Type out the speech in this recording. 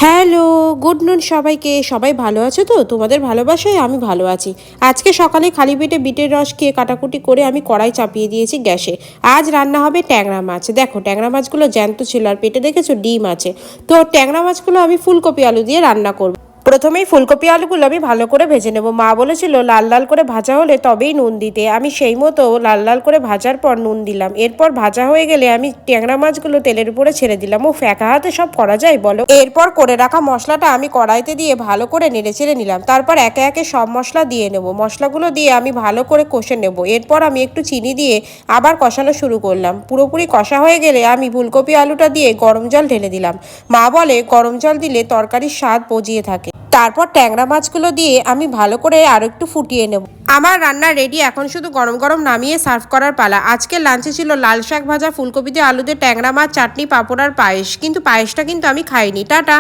Hello, good নুন সবাইকে। সবাই ভালো আছো তো? তোমাদের ভালোবাসায় আমি ভালো আছি। আজকে সকালে খালি পেটে বিটের রস খেয়ে কাটাকুটি করে আমি কড়াই চাপিয়ে দিয়েছি গ্যাসে। আজ রান্না হবে ট্যাংরা মাছ। দেখো ট্যাংরা মাছগুলো জ্যান্ত ছিল আর পেটে দেখেছো ডিম আছে। তো ট্যাংরা মাছগুলো আমি ফুলকপি আলু দিয়ে রান্না করব। প্রথমেই ফুলকপি আলুগুলো আমি ভালো করে ভেজে নেব। মা বলেছিল লাল লাল করে ভাজা হলে তবেই নুন দিতে। আমি সেই মতো লাল লাল করে ভাজার পর নুন দিলাম। এরপর ভাজা হয়ে গেলে আমি ট্যাংরা মাছগুলো তেলের উপরে ছেড়ে দিলাম। ও একা হাতে সব করা যায় বলো? এরপর করে রাখা মশলাটা আমি কড়াইতে দিয়ে ভালো করে নেড়ে চেড়ে নিলাম। তারপর একে একে সব মশলা দিয়ে নেব। মশলাগুলো দিয়ে আমি ভালো করে কষে নেব। এরপর আমি একটু চিনি দিয়ে আবার কষানো শুরু করলাম। পুরোপুরি কষা হয়ে গেলে আমি ফুলকপি আলুটা দিয়ে গরম জল ঢেলে দিলাম। মা বলে গরম জল দিলে তরকারির স্বাদ বজিয়ে থাকে। তারপর ট্যাংরা মাছগুলো দিয়ে আমি ভালো করে আরো একটু ফুটিয়ে নেব। আমার রান্না রেডি। এখন শুধু গরম গরম নামিয়ে সার্ভ করার পালা। আজকের লাঞ্চে ছিল লাল শাক ভাজা, ফুলকপি দিয়ে আলু দিয়ে ট্যাংরা মাছ, চাটনি, পাঁপড় আর পায়েস। কিন্তু পায়েসটা কিন্তু আমি খাইনি। টাটা।